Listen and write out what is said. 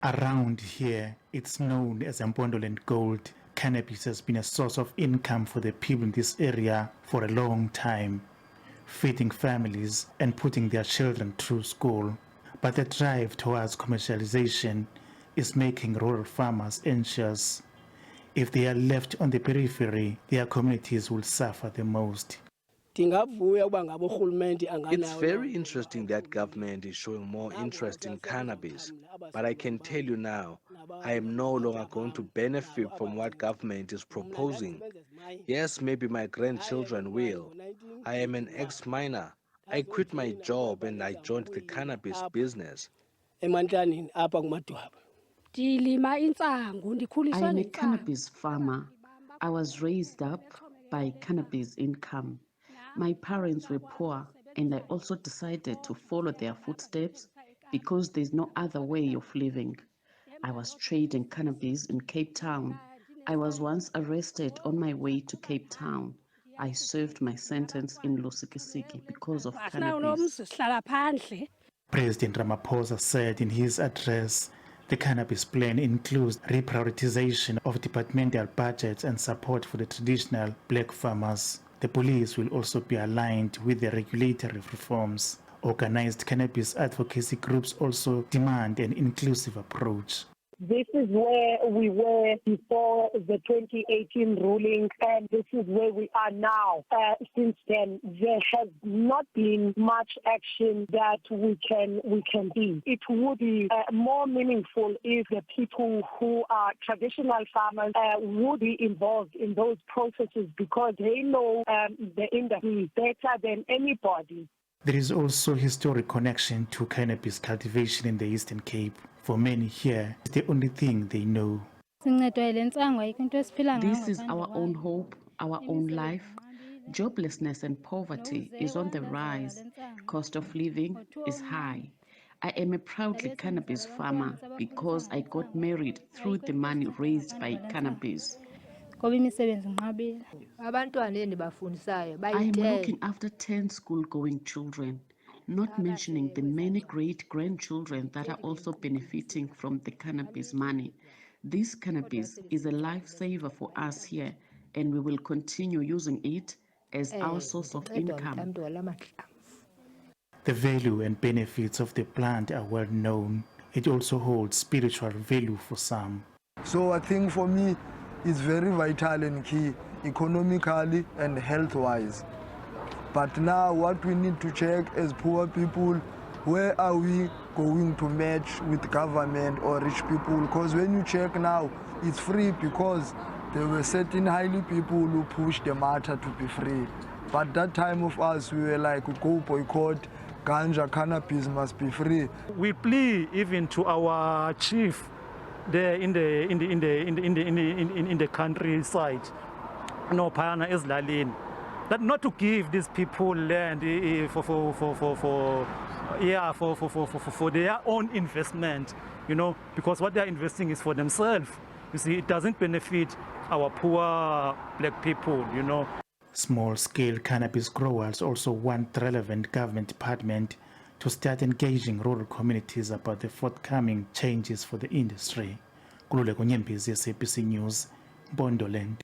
Around here, it's known as Mpondoland Gold. Cannabis has been a source of income for the people in this area for a long time, feeding families and putting their children through school. But the drive towards commercialization is making rural farmers anxious. If they are left on the periphery, their communities will suffer the most. It's very interesting that government is showing more interest in cannabis, but I can tell you now, I am no longer going to benefit from what government is proposing. Yes, maybe my grandchildren will. I am an ex-miner. I quit my job and I joined the cannabis business. I am a cannabis farmer. I was raised up by cannabis income. My parents were poor, and I also decided to follow their footsteps because there's no other way of living. I was trading cannabis in Cape Town. I was once arrested on my way to Cape Town. I served my sentence in Lusikisiki because of cannabis. President Ramaphosa said in his address, the cannabis plan includes reprioritization of departmental budgets and support for the traditional black farmers. The police will also be aligned with the regulatory reforms. Organized cannabis advocacy groups also demand an inclusive approach. This is where we were before the 2018 ruling, and this is where we are now. Since then, there has not been much action that we can be. It would be more meaningful if the people who are traditional farmers would be involved in those processes because they know the industry better than anybody. There is also a historic connection to cannabis cultivation in the Eastern Cape. For many here, it's the only thing they know. This is our own hope, our own life. Joblessness and poverty is on the rise. Cost of living is high. I am a proudly cannabis farmer because I got married through the money raised by cannabis. I am looking after 10 school-going children, not mentioning the many great-grandchildren that are also benefiting from the cannabis money. This cannabis is a lifesaver for us here, and we will continue using it as our source of income. The value and benefits of the plant are well known. It also holds spiritual value for some. So I think for me, it's very vital and key, economically and health-wise. But now what we need to check as poor people, where are we going to match with government or rich people? Because when you check now, it's free because there were certain highly people who pushed the matter to be free. But that time of us, we were like, go boycott, ganja, cannabis must be free. We plead even to our chief there in the countryside, Payana Eslalin, that not to give these people land for their own investment, because what they are investing is for themselves. You see, it doesn't benefit our poor black people, Small-scale cannabis growers also want relevant government department to start engaging rural communities about the forthcoming changes for the industry. Kululeko Nyembezi, SABC News, Mpondoland.